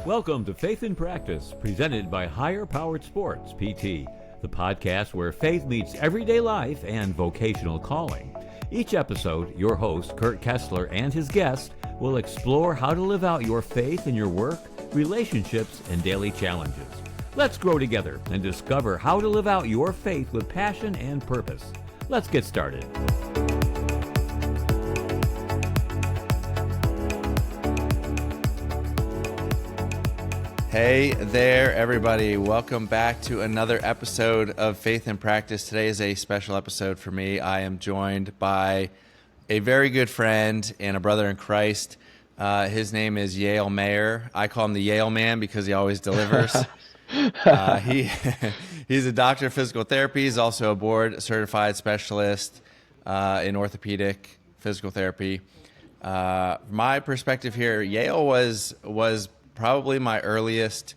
Welcome to Faith in Practice, presented by Higher Powered Sports, PT, the podcast where faith meets everyday life and vocational calling. Each episode, your host, Kurt Kessler, and his guest will explore how to live out your faith in your work, relationships, and daily challenges. Let's grow together and discover how to live out your faith with passion and purpose. Let's get started. Hey there, everybody. Welcome back to another episode of Faith in Practice. Today is a special episode for me. I am joined by a very good friend and a brother in Christ. His name is Yale Maier. I call him the Yale Man because he always delivers. He's a doctor of physical therapy. He's also a board-certified specialist in orthopedic physical therapy. My perspective here, Yale was probably my earliest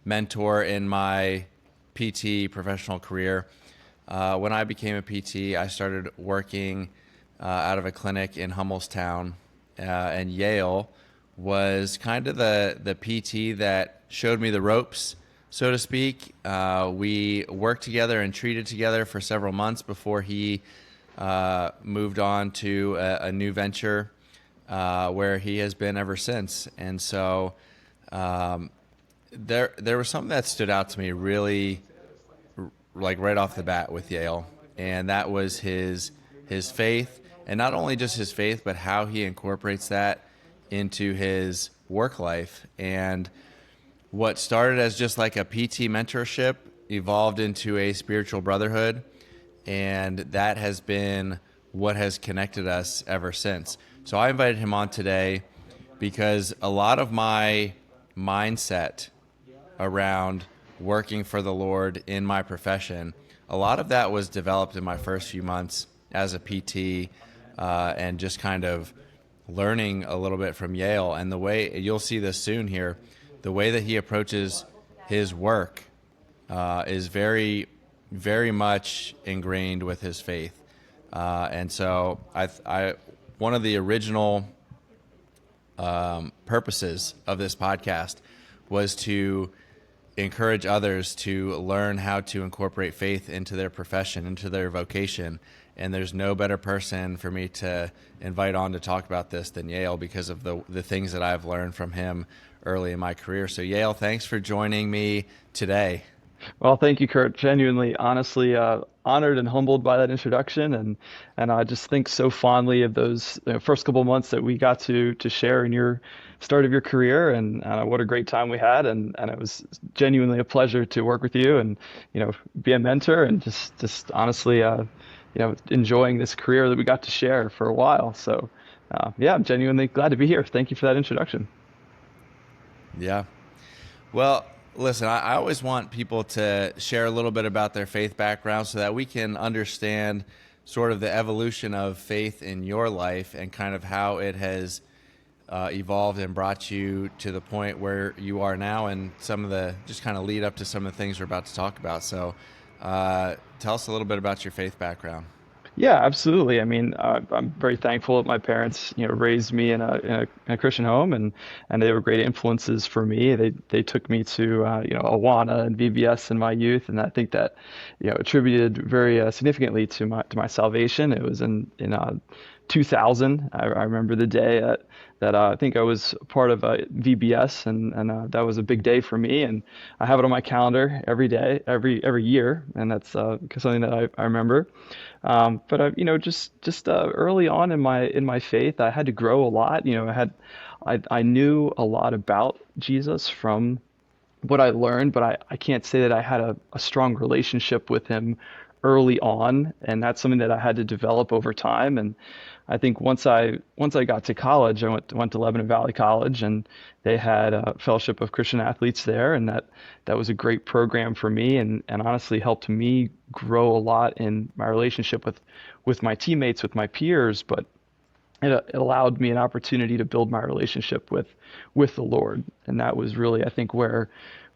mentor in my PT professional career. When I became a PT, I started working out of a clinic in Hummelstown, and Yale was kind of the PT that showed me the ropes, so to speak. We worked together and treated together for several months before he moved on to a new venture where he has been ever since. And so there was something that stood out to me really, like right off the bat with Yale, and that was his faith, and not only just his faith, but how he incorporates that into his work life. And what started as just like a PT mentorship evolved into a spiritual brotherhood, and that has been what has connected us ever since. So I invited him on today because a lot of my mindset around working for the Lord in my profession, a lot of that was developed in my first few months as a PT, and just kind of learning a little bit from Yale. And the way, you'll see this soon here, the way that he approaches his work is very, very much ingrained with his faith. And so I one of the original purposes of this podcast was to encourage others to learn how to incorporate faith into their profession, into their vocation. And there's no better person for me to invite on to talk about this than Yale, because of the things that I've learned from him early in my career. So Yale, thanks for joining me today. Well, thank you, Kurt. Genuinely, honestly, honored and humbled by that introduction, and I just think so fondly of those first couple of months that we got to share in your start of your career, and what a great time we had, and it was genuinely a pleasure to work with you, and be a mentor, and just honestly, enjoying this career that we got to share for a while. So, yeah, I'm genuinely glad to be here. Thank you for that introduction. Yeah. Well, listen, I always want people to share a little bit about their faith background so that we can understand sort of the evolution of faith in your life and kind of how it has evolved and brought you to the point where you are now, and some of the just kind of lead up to some of the things we're about to talk about. So tell us a little bit about your faith background. Yeah, absolutely. I mean, I'm very thankful that my parents, raised me in a Christian home, and they were great influences for me. They took me to, Awana and VBS in my youth, and I think that, attributed very significantly to my salvation. It was in 2000. I remember the day that I think I was part of VBS, and that was a big day for me. And I have it on my calendar every day, every year, and that's something that I remember. But just early on in my faith, I had to grow a lot. I knew a lot about Jesus from what I learned, but I can't say that I had a strong relationship with him early on, and that's something that I had to develop over time. And I think once I got to college, I went to Lebanon Valley College, and they had a fellowship of Christian athletes there, and that was a great program for me, and honestly helped me grow a lot in my relationship with my teammates, with my peers, but it allowed me an opportunity to build my relationship with the Lord. And that was really, I think, where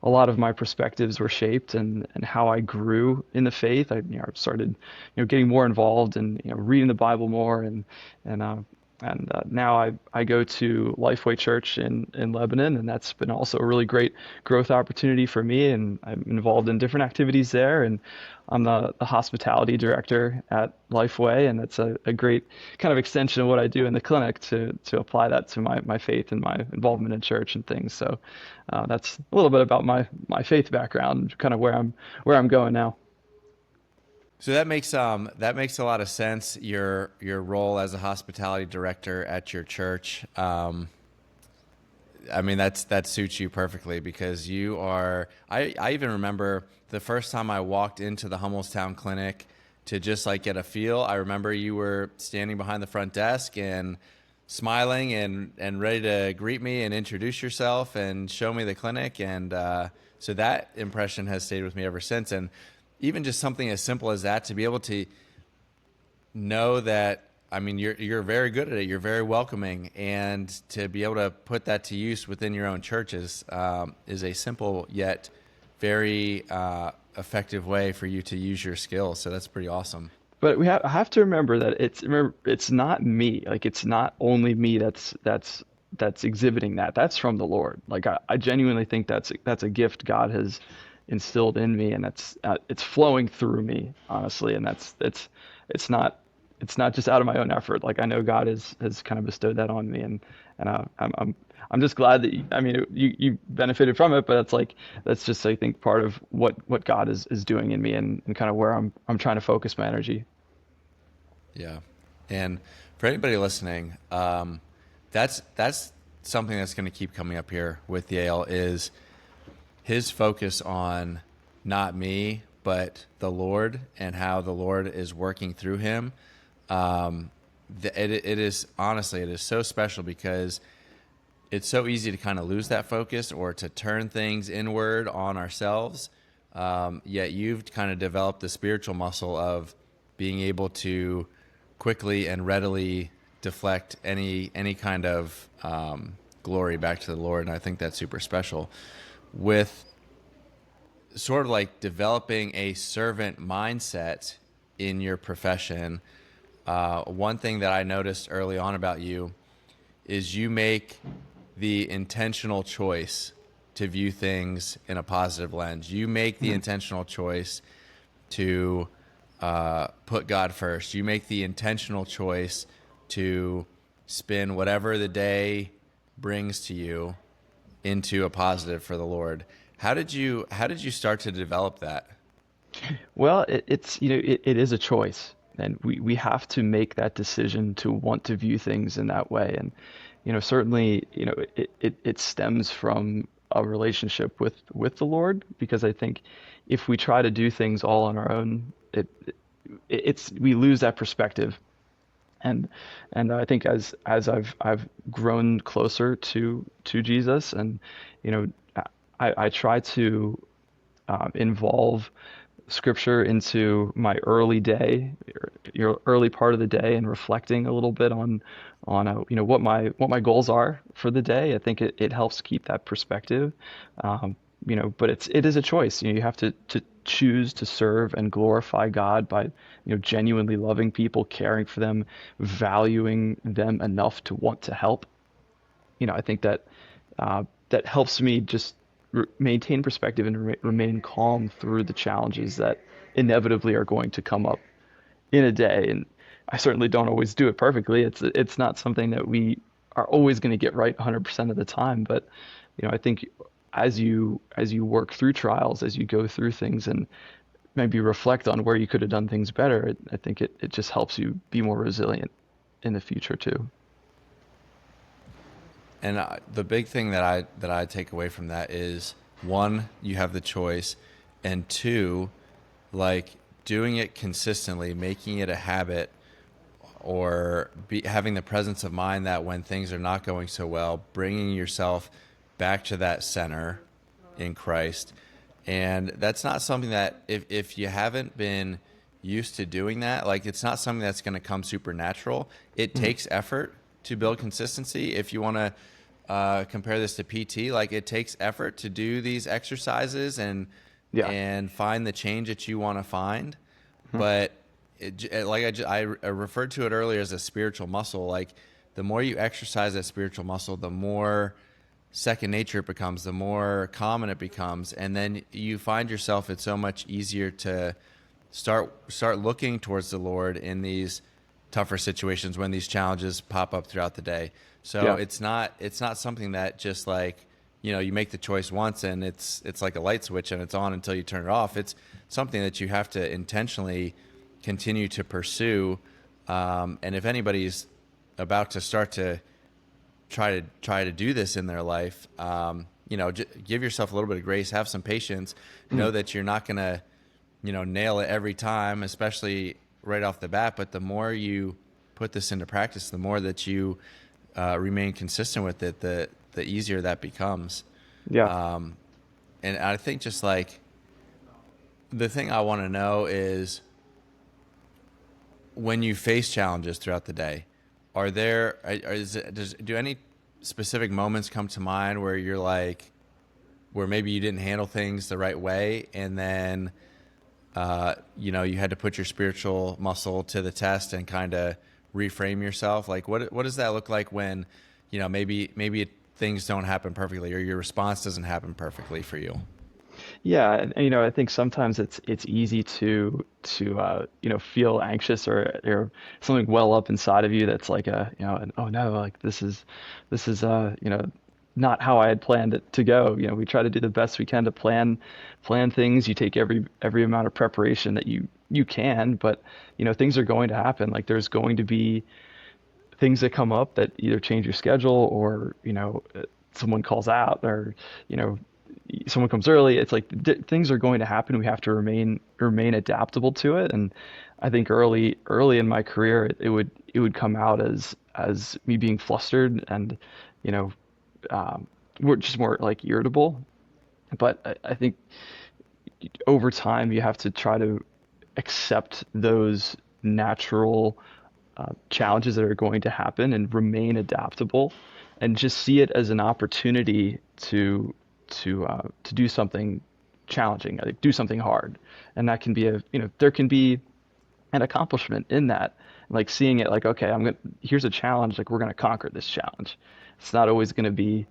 a lot of my perspectives were shaped, and how I grew in the faith. I started getting more involved and reading the Bible more, and Now I go to Lifeway Church in Lebanon, and that's been also a really great growth opportunity for me. And I'm involved in different activities there, and I'm the hospitality director at Lifeway, and that's a great kind of extension of what I do in the clinic to apply that to my faith and my involvement in church and things. So that's a little bit about my faith background, kind of where I'm going now. So that makes a lot of sense. Your role as a hospitality director at your church. I mean that suits you perfectly because you are. I even remember the first time I walked into the Hummelstown Clinic to just like get a feel. I remember you were standing behind the front desk and smiling and ready to greet me and introduce yourself and show me the clinic. And so that impression has stayed with me ever since. And even just something as simple as that, to be able to know that, I mean, you're very good at it. You're very welcoming, and to be able to put that to use within your own churches is a simple yet very effective way for you to use your skills. So that's pretty awesome. But I have to remember that it's not me. Like it's not only me that's exhibiting that. That's from the Lord. Like I genuinely think that's a gift God has instilled in me, and it's flowing through me, honestly. And it's not just out of my own effort. Like I know God has kind of bestowed that on me, and I'm just glad that I mean you benefited from it, but that's just I think part of what God is doing in me, and kind of where I'm trying to focus my energy. Yeah, and for anybody listening, that's something that's going to keep coming up here with Yale is his focus on not me, but the Lord and how the Lord is working through him. It is honestly, it is so special because it's so easy to kind of lose that focus or to turn things inward on ourselves. Yet you've kind of developed the spiritual muscle of being able to quickly and readily deflect any kind of glory back to the Lord. And I think that's super special. With sort of like developing a servant mindset in your profession, one thing that I noticed early on about you is you make the intentional choice to view things in a positive lens. You make the intentional choice to put God first. You make the intentional choice to spin whatever the day brings to you into a positive for the Lord. How did you start to develop that? Well, it is a choice, and we have to make that decision to want to view things in that way. And certainly it stems from a relationship with the Lord, because I think if we try to do things all on our own, we lose that perspective. And I think as I've grown closer to Jesus, and I try to involve Scripture into my early day, your early part of the day, and reflecting a little bit on what my goals are for the day. I think it helps keep that perspective. But it is a choice. You have to choose to serve and glorify God by genuinely loving people, caring for them, valuing them enough to want to help. I think that helps me just maintain perspective and remain calm through the challenges that inevitably are going to come up in a day. And I certainly don't always do it perfectly. It's not something that we are always going to get right 100% of the time. But I think as you work through trials, as you go through things, and maybe reflect on where you could have done things better, I think it just helps you be more resilient in the future too. And the big thing that I take away from that is, one, you have the choice, and two, like doing it consistently, making it a habit, or having the presence of mind that when things are not going so well, bringing yourself back to that center in Christ. And that's not something that if you haven't been used to doing that, like it's not something that's going to come supernatural. It takes effort to build consistency. If you want to compare this to PT, like it takes effort to do these exercises and find the change that you want to find. But like I referred to it earlier as a spiritual muscle. Like the more you exercise that spiritual muscle, the more second nature it becomes, the more common it becomes. And then you find yourself, it's so much easier to start looking towards the Lord in these tougher situations when these challenges pop up throughout the day. So it's not something that just like, you make the choice once and it's like a light switch and it's on until you turn it off. It's something that you have to intentionally continue to pursue. And if anybody's about to start to try to do this in their life, give yourself a little bit of grace, have some patience, know that you're not going to, nail it every time, especially right off the bat. But the more you put this into practice, the more that you remain consistent with it, the easier that becomes. Yeah. And I think just like the thing I want to know is when you face challenges throughout the day, do any specific moments come to mind where you're like, where maybe you didn't handle things the right way, and then you had to put your spiritual muscle to the test and kind of reframe yourself? Like what does that look like when maybe things don't happen perfectly or your response doesn't happen perfectly for you? Yeah, and I think sometimes it's easy to feel anxious or something well up inside of you that's like an, oh no, like this is not how I had planned it to go. We try to do the best we can to plan things. You take every amount of preparation that you can, but things are going to happen. Like there's going to be things that come up that either change your schedule or someone calls out or someone comes early. It's like things are going to happen. We have to remain adaptable to it. And I think early in my career, it would come out as me being flustered and we're just more like irritable. But I think over time you have to try to accept those natural challenges that are going to happen and remain adaptable and just see it as an opportunity to do something challenging, like do something hard. And that can be there can be an accomplishment in that, like seeing it like, okay, here's a challenge, like we're going to conquer this challenge. It's not always going to be,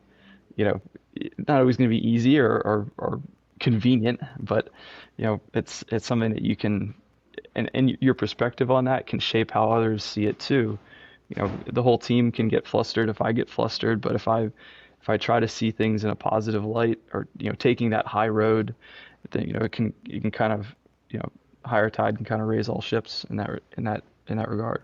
easy or convenient, but it's something that you can, and your perspective on that can shape how others see it too. The whole team can get flustered if I get flustered, but if I try to see things in a positive light or taking that high road, then you can kind of higher tide can kind of raise all ships in that regard.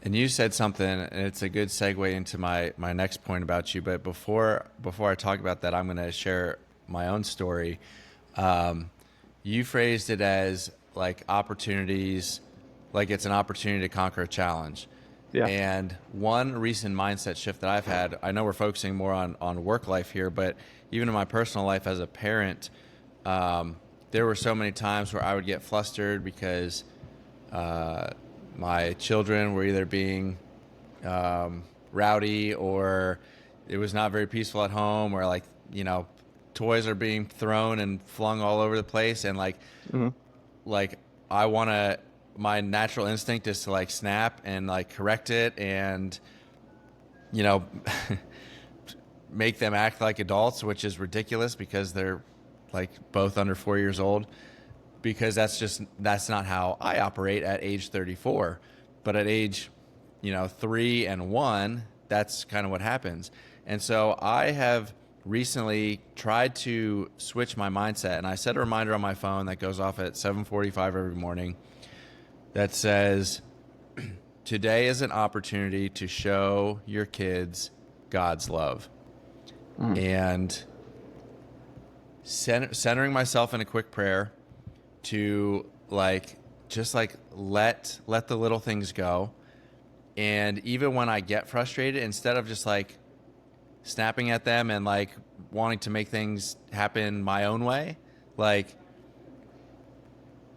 And you said something, and it's a good segue into my next point about you. But before I talk about that, I'm going to share my own story. You phrased it as like opportunities, like it's an opportunity to conquer a challenge. Yeah. And one recent mindset shift that I've had, I know we're focusing more on work life here, but even in my personal life as a parent, there were so many times where I would get flustered because my children were either being rowdy or it was not very peaceful at home, or like, toys are being thrown and flung all over the place. And like, like my natural instinct is to like snap and like correct it and, make them act like adults, which is ridiculous because they're like both under 4 years old, because that's not how I operate at age 34. But at age, 3 and 1, that's kind of what happens. And so I have recently tried to switch my mindset, and I set a reminder on my phone that goes off at 7:45 every morning that says, today is an opportunity to show your kids God's love. And centering myself in a quick prayer to like, just like let the little things go. And even when I get frustrated, instead of just like snapping at them and like wanting to make things happen my own way, like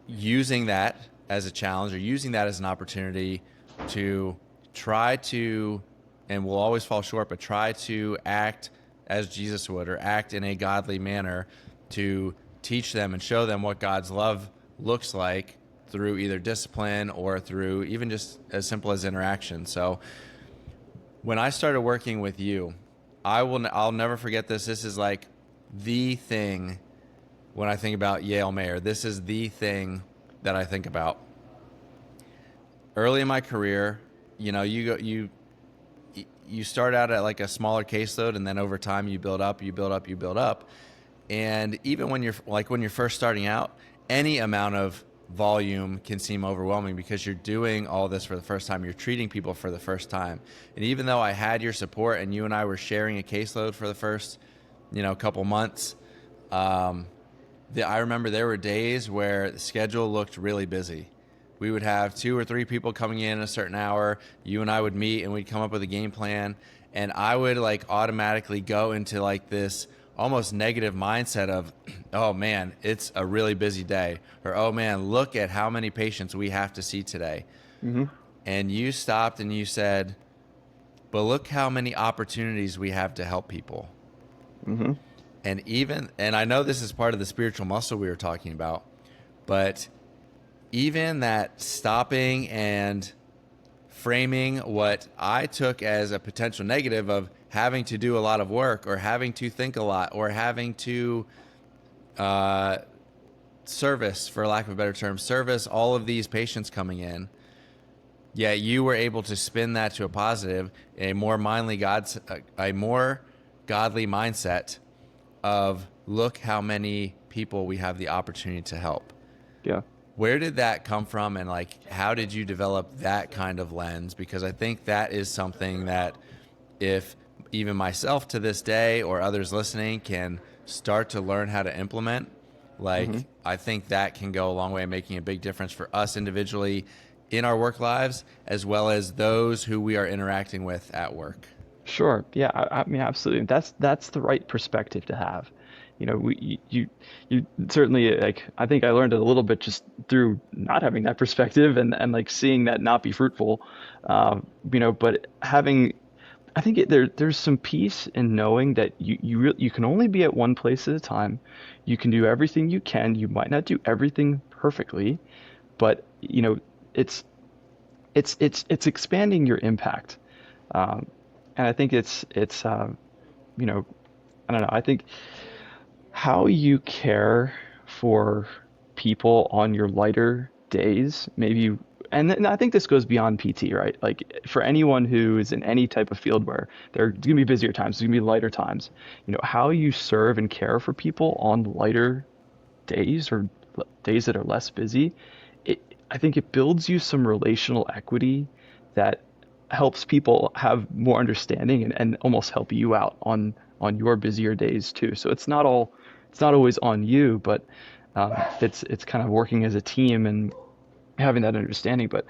using that as a challenge or using that as an opportunity to try to, and we'll always fall short, but try to act as Jesus would, or act in a godly manner to teach them and show them what God's love looks like through either discipline or through even just as simple as interaction. So when I started working with you, I'll never forget this. This is like the thing when I think about Yale Maier. This is the thing that I think about. Early in my career, you start out at like a smaller caseload, and then over time you build up. And even when you're first starting out, any amount of volume can seem overwhelming because you're doing all this for the first time. You're treating people for the first time. And even though I had your support and you and I were sharing a caseload for the first, couple months, I remember there were days where the schedule looked really busy. We would have 2 or 3 people coming in at a certain hour. You and I would meet and we'd come up with a game plan. And I would like automatically go into like this almost negative mindset of, oh man, it's a really busy day. Or, oh man, look at how many patients we have to see today. Mm-hmm. And you stopped and you said, but look how many opportunities we have to help people. Mm-hmm. And I know this is part of the spiritual muscle we were talking about, but even that stopping and framing what I took as a potential negative of having to do a lot of work or having to think a lot or having to service, for lack of a better term, service all of these patients coming in. Yeah, you were able to spin that to a positive, a more godly mindset of look how many people we have the opportunity to help. Yeah. Where did that come from, and like how did you develop that kind of lens? Because I think that is something that if even myself to this day or others listening can start to learn how to implement, I think that can go a long way in making a big difference for us individually in our work lives, as well as those who we are interacting with at work. Sure. Yeah. I mean, absolutely. That's the right perspective to have. You certainly, like, I think I learned it a little bit just through not having that perspective and like seeing that not be fruitful. But I think there's some peace in knowing that you can only be at one place at a time. You can do everything you can. You might not do everything perfectly, but it's expanding your impact. And I think it's I don't know. I think how you care for people on your lighter days, and I think this goes beyond PT, right? Like for anyone who is in any type of field where there are going to be busier times, there's going to be lighter times, how you serve and care for people on lighter days or days that are less busy, I think it builds you some relational equity that helps people have more understanding and almost help you out on your busier days too. So it's not always on you, but it's kind of working as a team and having that understanding. But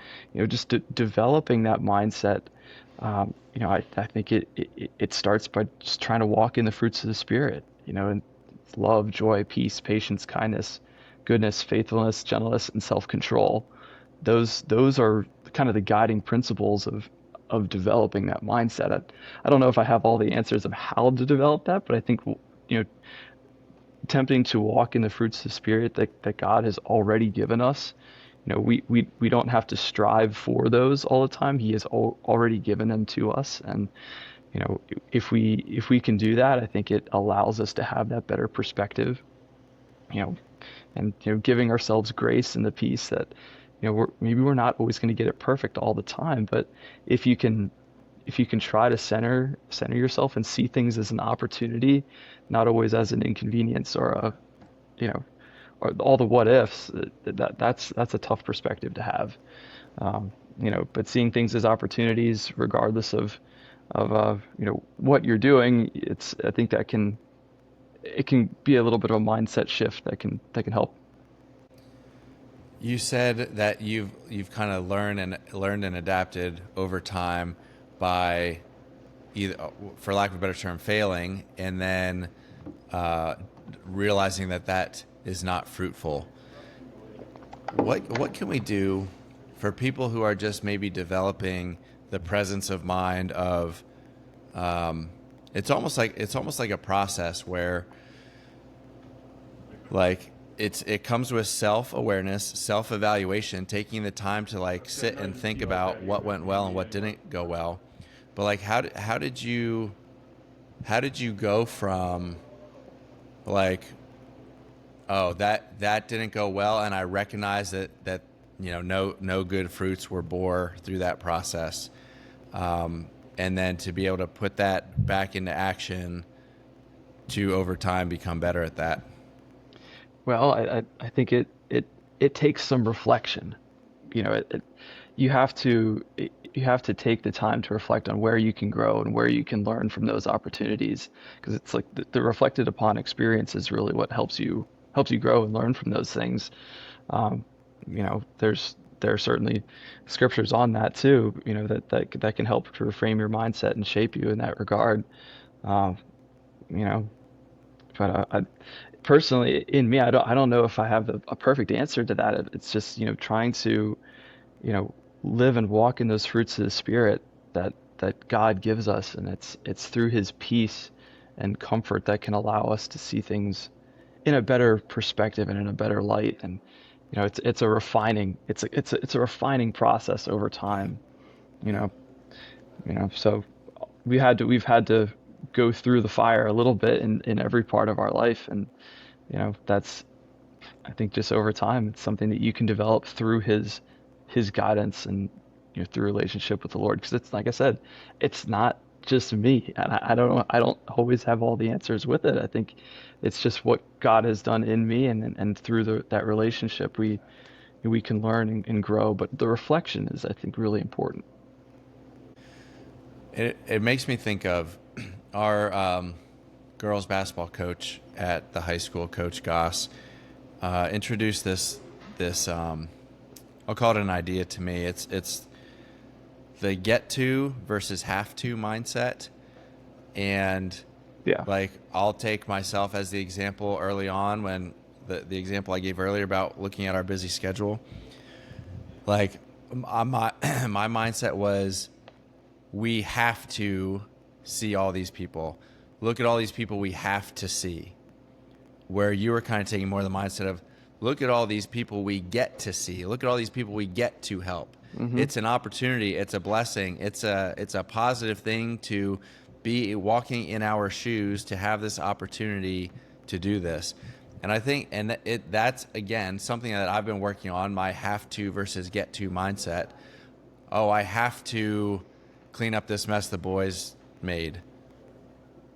just developing that mindset, I think it starts by just trying to walk in the fruits of the Spirit, and love, joy, peace, patience, kindness, goodness, faithfulness, gentleness, and self-control. Those are kind of the guiding principles of developing that mindset. I don't know if I have all the answers of how to develop that, but I think attempting to walk in the fruits of the Spirit that God has already given us. We don't have to strive for those all the time. He has already given them to us, and if we can do that, I think it allows us to have that better perspective. And giving ourselves grace and the peace that we're not always going to get it perfect all the time, but if you can try to center yourself and see things as an opportunity, not always as an inconvenience or or all the what ifs, that's a tough perspective to have. But seeing things as opportunities, regardless of what you're doing, I think it can be a little bit of a mindset shift that can help. You said that you've kind of learned and adapted over time by either, for lack of a better term, failing, and then realizing that is not fruitful. What can we do for people who are just maybe developing the presence of mind of it's almost like a process where like it comes with self-awareness, self-evaluation, taking the time to like sit and think about what went well and what didn't go well. But like, how did you go from like, oh, that didn't go well, and I recognize that no good fruits were bore through that process, and then to be able to put that back into action to over time become better at that. Well, I think it takes some reflection. You know, you have to you have to take the time to reflect on where you can grow and where you can learn from those opportunities, because it's like the reflected upon experience is really what helps you grow and learn from those things. Um, there are certainly scriptures on that too. That can help to reframe your mindset and shape you in that regard. Uh, you know, but personally, in me, I don't know if I have a perfect answer to that. It's just, trying to, you know, live and walk in those fruits of the Spirit that God gives us, and it's through His peace and comfort that can allow us to see things in a better perspective and in a better light. And it's a refining it's a refining process over time. You know, so we've had to go through the fire a little bit in every part of our life, and that's, I think, just over time, it's something that you can develop through his guidance and through relationship with the Lord. Because it's like I said, it's not just me, and I don't always have all the answers with it. I think it's just what God has done in me, and through that relationship, we can learn and grow. But the reflection is, I think, really important. It makes me think of our girls basketball coach at the high school, Coach Goss, introduced this I'll call it an idea to me. It's the get to versus have to mindset. And Yeah. like, I'll take myself as the example early on, when the example I gave earlier about looking at our busy schedule. Like, my mindset was, we have to see all these people. Look at all these people we have to see. Where you were kind of taking more of the mindset of, look at all these people we get to see. Look at all these people we get to help. Mm-hmm. It's an opportunity. It's a blessing. It's a positive thing to be walking in our shoes, to have this opportunity to do this. And I think, that's again something that I've been working on, my have to versus get to mindset. Oh, I have to clean up this mess the boys made.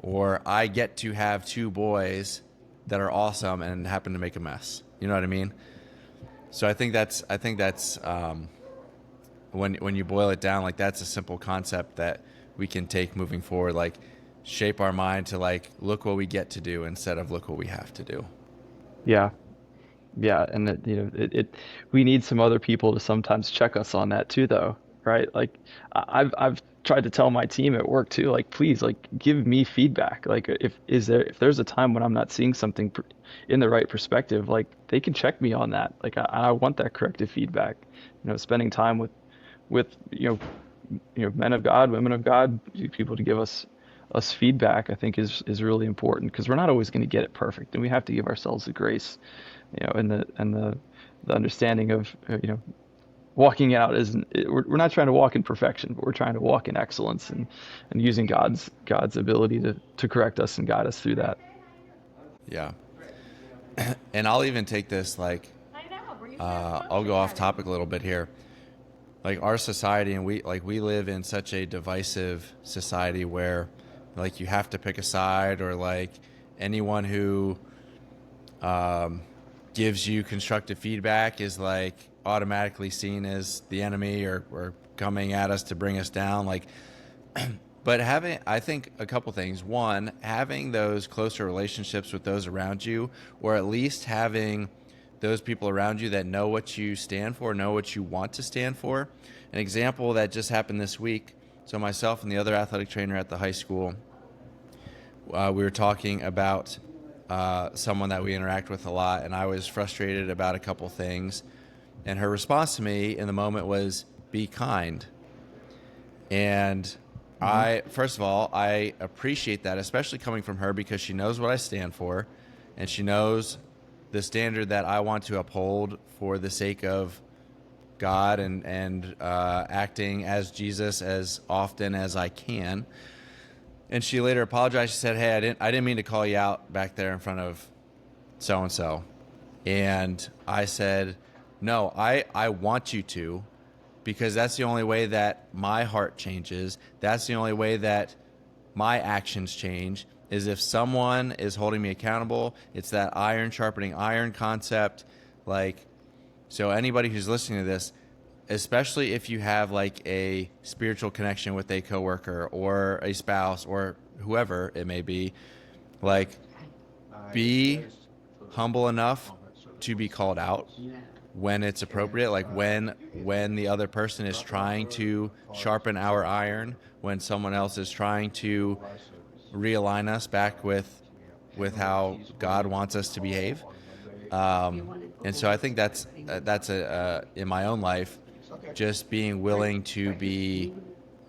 Or I get to have two boys that are awesome and happen to make a mess. You know what I mean? So I think that's when you boil it down, like, that's a simple concept that we can take moving forward, like, shape our mind to, like, look what we get to do instead of look what we have to do. Yeah. Yeah, and we need some other people to sometimes check us on that too, though, right? Like, I've tried to tell my team at work too, like, please, like, give me feedback. Like, if there's a time when I'm not seeing something in the right perspective, like, they can check me on that. Like, I want that corrective feedback. Spending time with men of God, women of God, people to give us feedback, I think is really important, because we're not always going to get it perfect, and we have to give ourselves the grace, and the understanding of walking out isn't we're not trying to walk in perfection, but we're trying to walk in excellence, and using God's ability to correct us and guide us through that. Yeah. And I'll even take this, like, I'll go off topic a little bit here. Like, our society, and we live in such a divisive society where, like, you have to pick a side, or, like, anyone who gives you constructive feedback is, like, automatically seen as the enemy, or coming at us to bring us down. Like, but I think a couple things. One, having those closer relationships with those around you, or at least having those people around you that know what you stand for, know what you want to stand for. An example that just happened this week. So myself and the other athletic trainer at the high school, we were talking about someone that we interact with a lot, and I was frustrated about a couple things. And her response to me in the moment was, be kind. And first of all, I appreciate that, especially coming from her, because she knows what I stand for, and she knows the standard that I want to uphold for the sake of God and acting as Jesus as often as I can. And she later apologized. She said, "Hey, I didn't mean to call you out back there in front of so and so." And I said, "No, I want you to, because that's the only way that my heart changes. That's the only way that my actions change, is if someone is holding me accountable. It's that iron sharpening iron concept. Like, so anybody who's listening to this, especially if you have like a spiritual connection with a coworker or a spouse or whoever it may be, like, be humble enough to be called out when it's appropriate, like when the other person is trying to sharpen our iron, when someone else is trying to realign us back with how God wants us to behave. And so I think that's in my own life, just being willing to be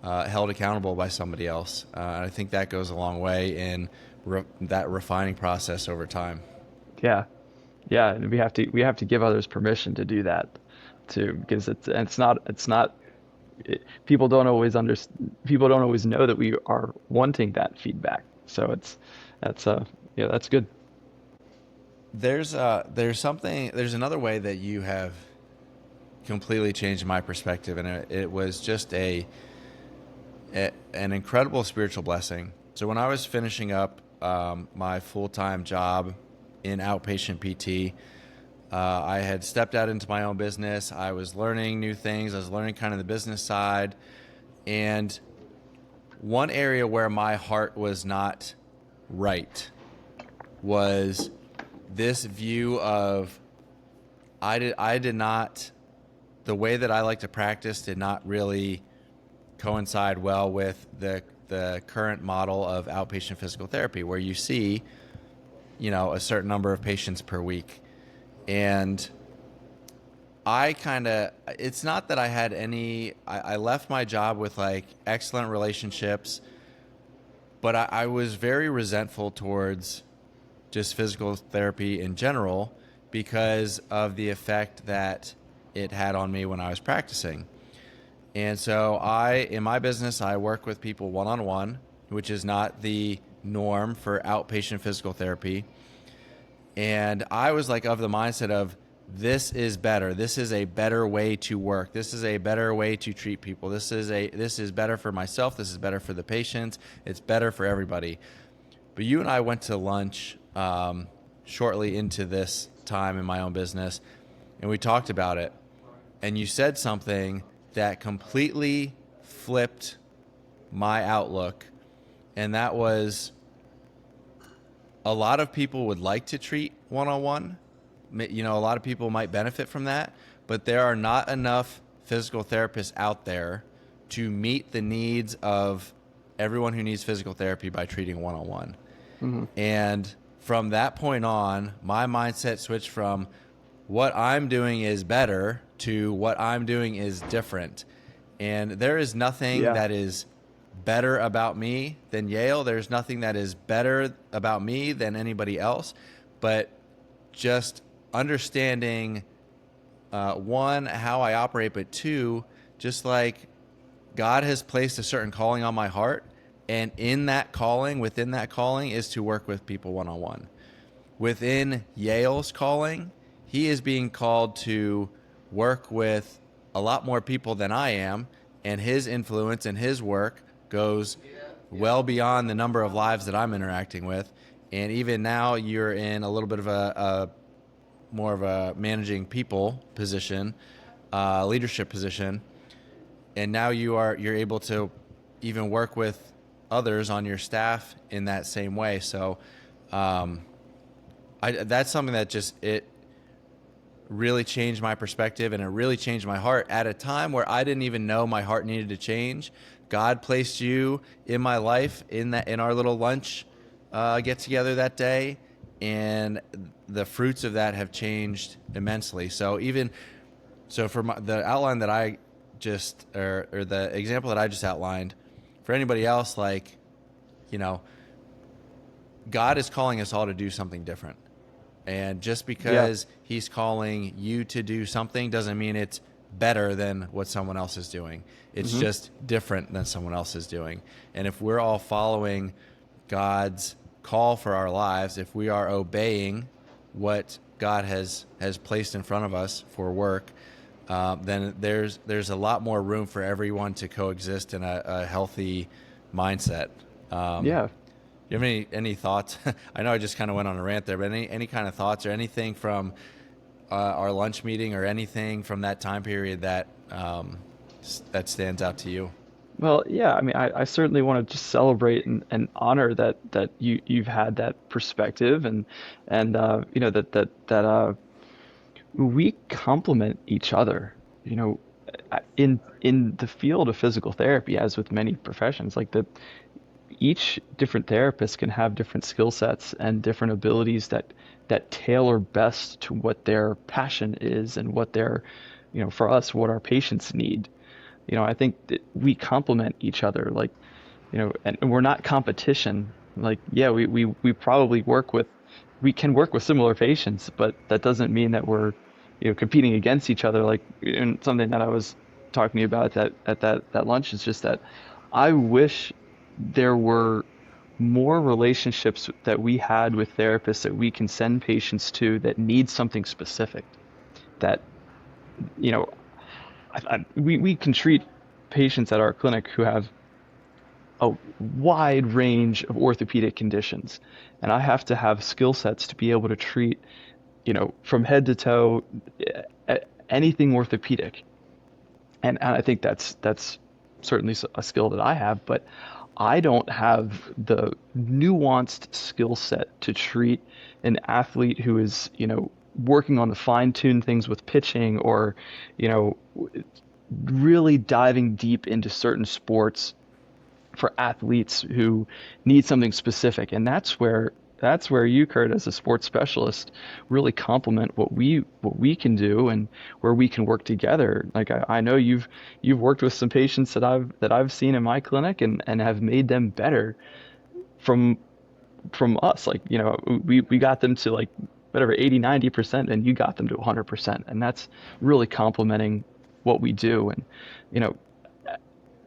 held accountable by somebody else. And I think that goes a long way in that refining process over time. Yeah. Yeah, and we have to give others permission to do that too, because people don't always people don't always know that we are wanting that feedback. So that's yeah, that's good. There's another way that you have completely changed my perspective, and it was just an incredible spiritual blessing. So when I was finishing up my full-time job in outpatient PT, I had stepped out into my own business. I was learning new things. I was learning kind of the business side. And one area where my heart was not right was this view of I did not, the way that I like to practice did not really coincide well with the current model of outpatient physical therapy, where you see, a certain number of patients per week. And it's not that I had I left my job with like excellent relationships, but I was very resentful towards just physical therapy in general because of the effect that it had on me when I was practicing. And so in my business, I work with people one-on-one, which is not the norm for outpatient physical therapy. And I was like of the mindset of, this is better. This is a better way to work. This is a better way to treat people. This is better for myself. This is better for the patients. It's better for everybody. But you and I went to lunch shortly into this time in my own business, and we talked about it. And you said something that completely flipped my outlook, and that was, a lot of people would like to treat one-on-one. A lot of people might benefit from that, but there are not enough physical therapists out there to meet the needs of everyone who needs physical therapy by treating one-on-one. Mm-hmm. And from that point on, my mindset switched from what I'm doing is better to what I'm doing is different. And there is nothing that is better about me than Yale. There's nothing that is better about me than anybody else. But just understanding, one, how I operate, but two, just like God has placed a certain calling on my heart. And within that calling is to work with people one-on-one. Within Yale's calling, he is being called to work with a lot more people than I am, and his influence and his work goes well beyond the number of lives that I'm interacting with. And even now you're in a little bit of a more of a managing people position, leadership position, and now you're able to even work with others on your staff in that same way. So that's something that it really changed my perspective, and it really changed my heart at a time where I didn't even know my heart needed to change. God placed you in my life in our little lunch get together that day, and the fruits of that have changed immensely. So for the outline that I just, or the example that I just outlined, for anybody else, like, God is calling us all to do something different. And just Yeah. because he's calling you to do something doesn't mean it's better than what someone else is doing. It's Hmm. just different than someone else is doing. And if we're all following God's call for our lives, if we are obeying what God has placed in front of us for work, then there's a lot more room for everyone to coexist in a healthy mindset. Yeah. You have any thoughts? I know I just kind of went on a rant there, but any kind of thoughts or anything from our lunch meeting or anything from that time period that that stands out to you? Well, yeah, I mean, I certainly want to just celebrate and honor that you've had that perspective, and we complement each other. You know, in the field of physical therapy, as with many professions, like the each different therapist can have different skill sets and different abilities that tailor best to what their passion is and what their, for us, what our patients need. I think that we complement each other, like, and we're not competition. Like, yeah, we probably we can work with similar patients, but that doesn't mean that we're, competing against each other. Like, and something that I was talking to you about at that lunch is just that I wish there were more relationships that we had with therapists that we can send patients to that need something specific. That, you know, we can treat patients at our clinic who have a wide range of orthopedic conditions, and I have to have skill sets to be able to treat, from head to toe, anything orthopedic. And I think that's certainly a skill that I have, but I don't have the nuanced skill set to treat an athlete who is, working on the fine-tuned things with pitching, or, you know, really diving deep into certain sports for athletes who need something specific. And that's where you, Kurt, as a sports specialist, really complement what we can do, and where we can work together. Like, I know you've worked with some patients that I've seen in my clinic, and have made them better from from us. Like, we got them to, like, whatever, 80-90%, and you got them to 100%. And that's really complementing what we do. And, you know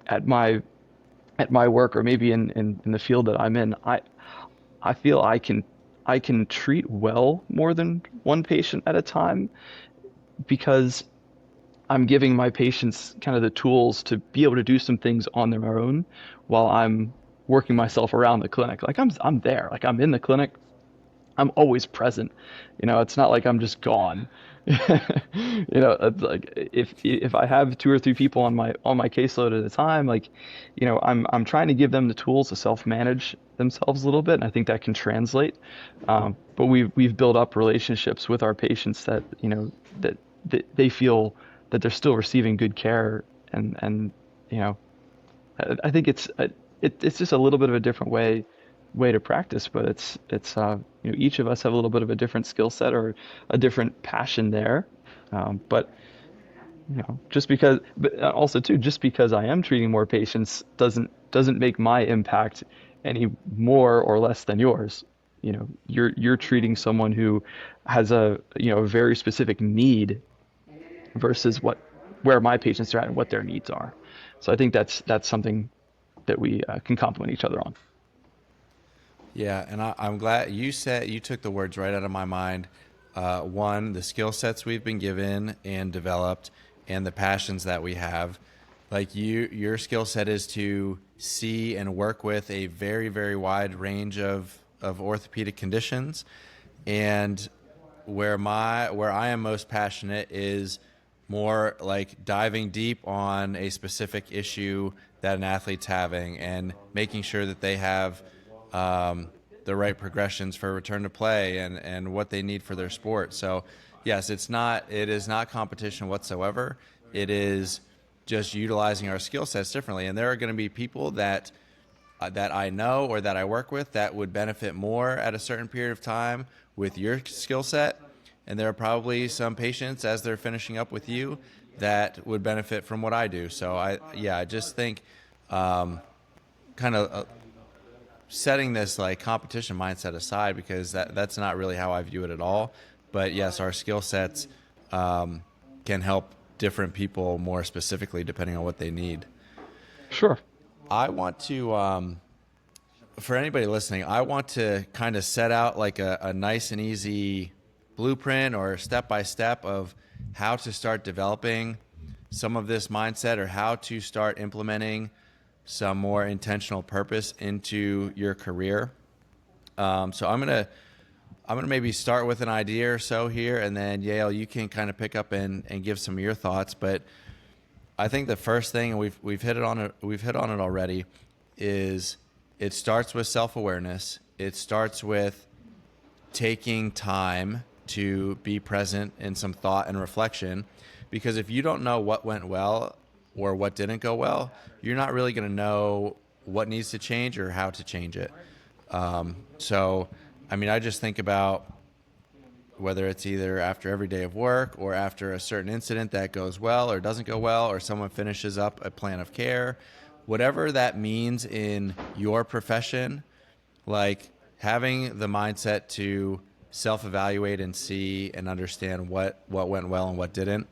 at my work, or maybe in the field that I'm in, I feel I can treat well more than one patient at a time, because I'm giving my patients kind of the tools to be able to do some things on their own while I'm working myself around the clinic. Like, I'm there, like, I'm in the clinic, I'm always present. It's not like I'm just gone. It's like, if I have two or three people on my caseload at a time, like, I'm trying to give them the tools to self-manage themselves a little bit, and I think that can translate. But we've built up relationships with our patients that, that they feel that they're still receiving good care, and you know I think it's just a little bit of a different way to practice, but it's each of us have a little bit of a different skill set, or a different passion there. But just because, but also too, just because I am treating more patients doesn't make my impact any more or less than yours. You're treating someone who has a very specific need, versus where my patients are at and what their needs are. So I think that's something that we can complement each other on. Yeah, and I'm glad you took the words right out of my mind. One, the skill sets we've been given and developed, and the passions that we have. Like, your skill set is to see and work with a very, very wide range of orthopedic conditions, and where I am most passionate is more like diving deep on a specific issue that an athlete's having, and making sure that they have the right progressions for return to play, and what they need for their sport. So yes, it is not competition whatsoever. It is just utilizing our skill sets differently. And there are going to be people that I know or that I work with that would benefit more at a certain period of time with your skill set. And there are probably some patients, as they're finishing up with you, that would benefit from what I do. So I just think kind of setting this like competition mindset aside, because that's not really how I view it at all. But yes, our skill sets can help different people more specifically depending on what they need. Sure. I want to, for anybody listening, I want to kind of set out like a nice and easy blueprint or step by step of how to start developing some of this mindset, or how to start implementing some more intentional purpose into your career. So I'm gonna maybe start with an idea or so here, and then Yale, you can kind of pick up and give some of your thoughts. But I think the first thing, and we've hit on it already, is it starts with self-awareness. It starts with taking time to be present in some thought and reflection, because if you don't know what went well or what didn't go well, you're not really going to know what needs to change or how to change it. So, I mean, I just think about whether it's either after every day of work or after a certain incident that goes well or doesn't go well, or someone finishes up a plan of care, whatever that means in your profession, like having the mindset to self-evaluate and see and understand what went well and what didn't.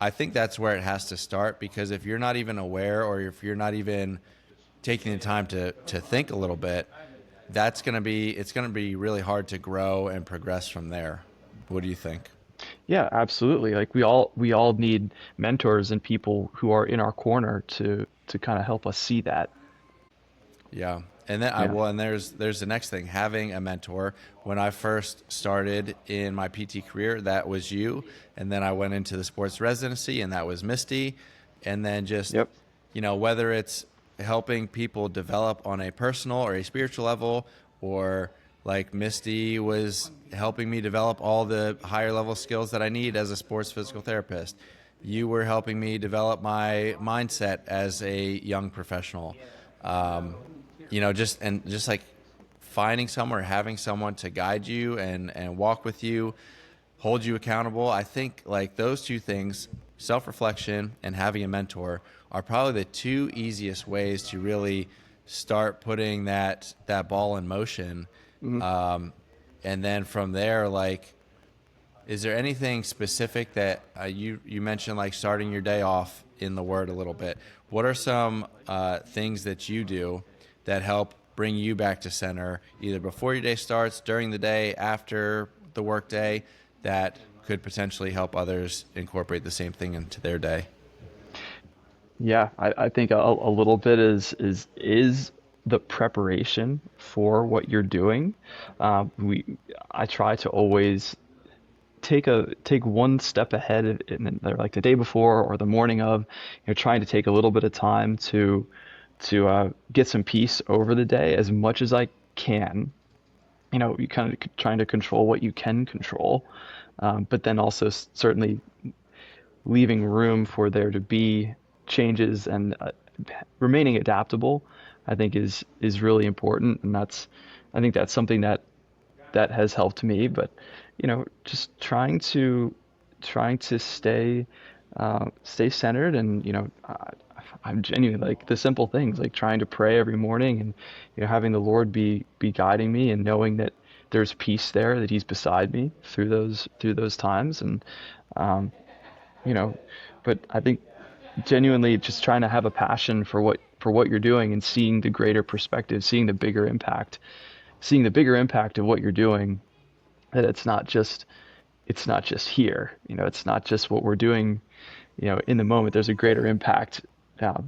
I think that's where it has to start, because if you're not even aware, or if you're not even taking the time to think a little bit, it's going to be really hard to grow and progress from there. What do you think? Yeah, absolutely. Like we all need mentors and people who are in our corner to kind of help us see that. Yeah. And then Yeah. and there's the next thing, having a mentor. When I first started in my PT career, that was you. And then I went into the sports residency, and that was Misty. And then just, Yep. whether it's helping people develop on a personal or a spiritual level, or like Misty was helping me develop all the higher level skills that I need as a sports physical therapist. You were helping me develop my mindset as a young professional. Just like finding someone or having someone to guide you and walk with you, hold you accountable. I think like those two things, self-reflection and having a mentor, are probably the two easiest ways to really start putting that ball in motion. And then from there, like, is there anything specific that you mentioned, like starting your day off in the Word a little bit? What are some things that you do that help bring you back to center, either before your day starts, during the day, after the work day, that could potentially help others incorporate the same thing into their day? Yeah, I think a little bit is the preparation for what you're doing. I try to always take one step ahead, and like the day before or the morning of, trying to take a little bit of time to get some peace over the day as much as I can. You kind of trying to control what you can control, but then also certainly leaving room for there to be changes, and remaining adaptable, I think is really important. And I think that's something that has helped me. But just trying to stay centered, and I'm genuinely, like, the simple things, like trying to pray every morning, and having the Lord be guiding me, and knowing that there's peace there, that He's beside me through those times. And um, you know, but I think genuinely just trying to have a passion for what you're doing, and seeing the greater perspective, seeing the bigger impact of what you're doing, that it's not just here, it's not just what we're doing, in the moment. There's a greater impact, uh,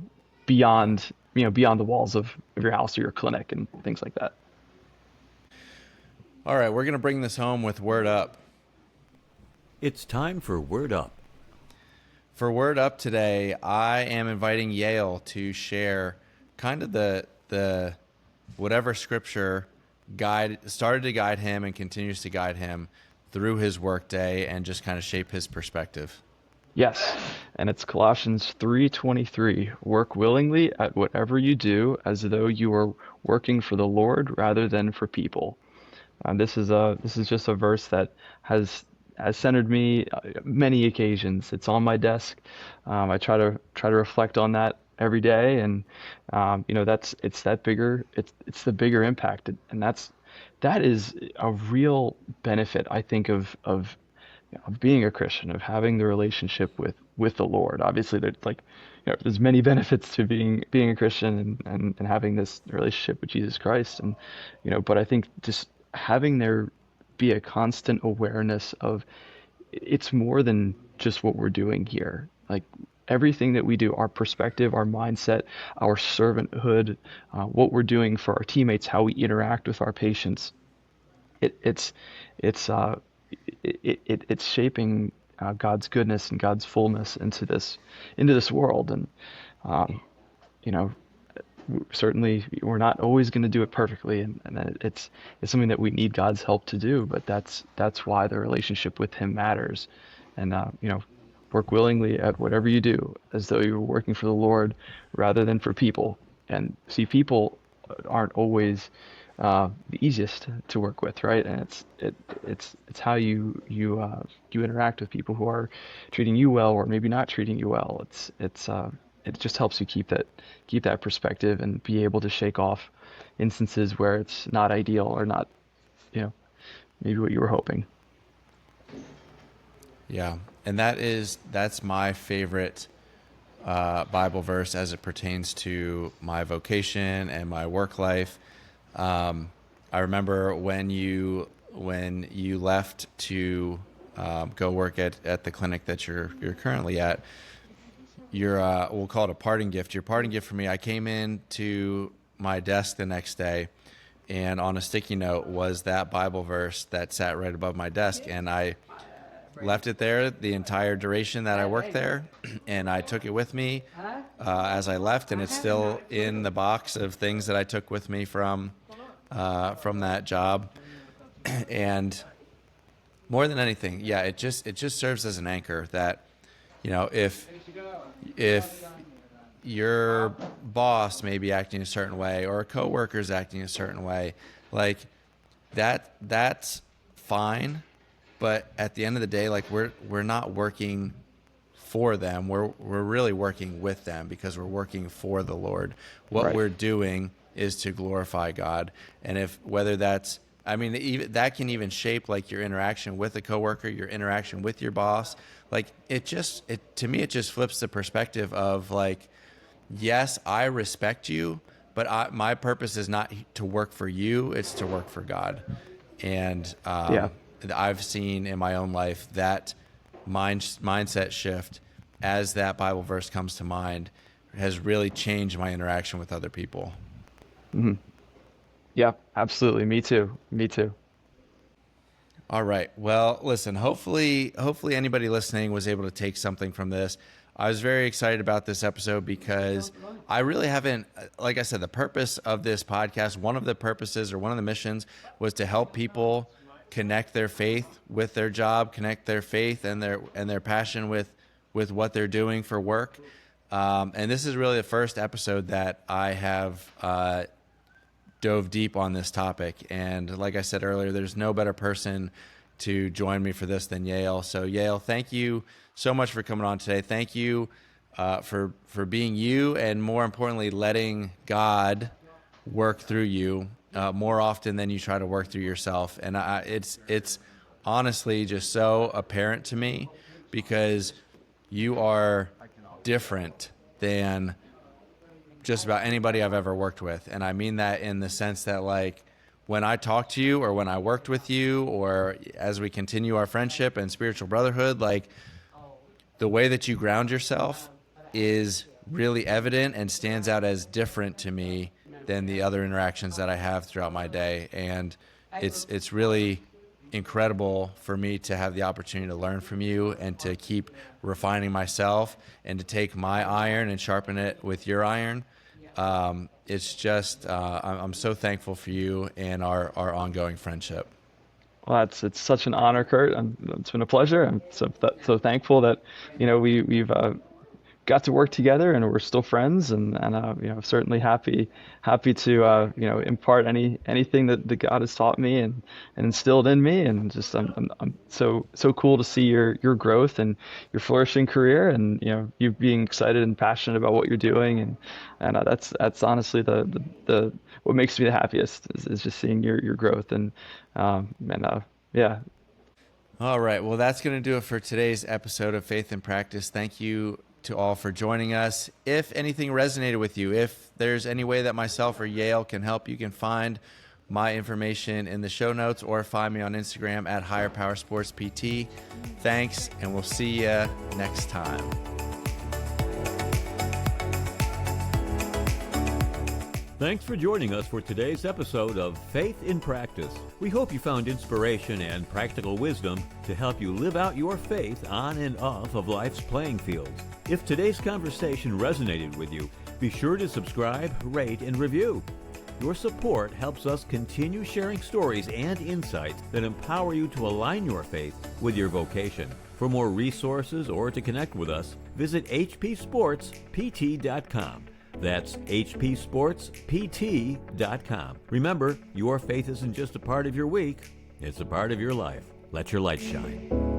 beyond the walls of your house or your clinic and things like that. All right, we're going to bring this home with Word Up. It's time for Word Up. For Word Up today, I am inviting Yale to share kind of the whatever scripture started to guide him and continues to guide him through his workday, and just kind of shape his perspective. Yes, and it's Colossians 3:23. Work willingly at whatever you do, as though you are working for the Lord rather than for people. This is just a verse that has centered me many occasions. It's on my desk. I try to reflect on that every day, and it's the bigger impact, and that is a real benefit, I think, of being a Christian, of having the relationship with the Lord. Obviously, there's many benefits to being a Christian, and having this relationship with Jesus Christ, and but I think just having there be a constant awareness of it's more than just what we're doing here. Like everything that we do, our perspective, our mindset, our servanthood, what we're doing for our teammates, how we interact with our patients, it, it's it's uh, it's shaping God's goodness and God's fullness into this world. And um, you know, certainly we're not always going to do it perfectly, and it's something that we need God's help to do. But that's why the relationship with Him matters. And work willingly at whatever you do, as though you were working for the Lord rather than for people. And see, people aren't always the easiest to work with, right? And it's how you interact with people who are treating you well or maybe not treating you well. It just helps you keep that perspective and be able to shake off instances where it's not ideal or not, you know, maybe what you were hoping. Yeah, and that's my favorite Bible verse as it pertains to my vocation and my work life. I remember when you left to go work at the clinic that you're currently at. We'll call it a parting gift. Your parting gift for me. I came in to my desk the next day, and on a sticky note was that Bible verse that sat right above my desk, and I left it there the entire duration that I worked there, and I took it with me as I left, and it's still in the box of things that I took with me from that job. And more than anything, yeah, it just serves as an anchor that, if your boss may be acting a certain way or a coworker's acting a certain way, like that's fine. But at the end of the day, like we're not working for them. We're really working with them because we're working for the Lord. What Right. we're doing is to glorify God. And whether that's, I mean, even, that can even shape like your interaction with a coworker, your interaction with your boss. Like to me, it just flips the perspective of like, yes, I respect you, but my purpose is not to work for you. It's to work for God. And Yeah. I've seen in my own life that mindset shift as that Bible verse comes to mind has really changed my interaction with other people. Yeah, absolutely. Me too. Me too. All right. Well, listen, hopefully anybody listening was able to take something from this. I was very excited about this episode because I really haven't, like I said, the purpose of this podcast, one of the purposes or one of the missions was to help people connect their faith with their job, connect their faith and their passion with what they're doing for work. And this is really the first episode that I have dove deep on this topic. And like I said earlier, there's no better person to join me for this than Yale. So Yale, thank you so much for coming on today. Thank you for being you, and more importantly, letting God work through you more often than you try to work through yourself. And it's honestly just so apparent to me because you are different than just about anybody I've ever worked with. And I mean that in the sense that, like, when I talk to you or when I worked with you or as we continue our friendship and spiritual brotherhood, like, the way that you ground yourself is really evident and stands out as different to me than the other interactions that I have throughout my day. And it's really incredible for me to have the opportunity to learn from you and to keep refining myself and to take my iron and sharpen it with your iron. It's just, I'm so thankful for you and our ongoing friendship. Well, it's such an honor, Kurt. It's been a pleasure. I'm so thankful that we've got to work together, and we're still friends, and certainly happy to impart anything that God has taught me and instilled in me, and just I'm so cool to see your growth and your flourishing career, and you being excited and passionate about what you're doing, and that's honestly the what makes me the happiest is just seeing your growth, yeah. All right. Well, that's going to do it for today's episode of Faith in Practice. Thank you to all for joining us. If anything resonated with you, if there's any way that myself or Yale can help, you can find my information in the show notes or find me on Instagram at hpsportspt. Thanks, and we'll see you next time. Thanks for joining us for today's episode of Faith in Practice. We hope you found inspiration and practical wisdom to help you live out your faith on and off of life's playing fields. If today's conversation resonated with you, be sure to subscribe, rate, and review. Your support helps us continue sharing stories and insights that empower you to align your faith with your vocation. For more resources or to connect with us, visit hpsportspt.com. That's hpsportspt.com. Remember, your faith isn't just a part of your week, it's a part of your life. Let your light shine.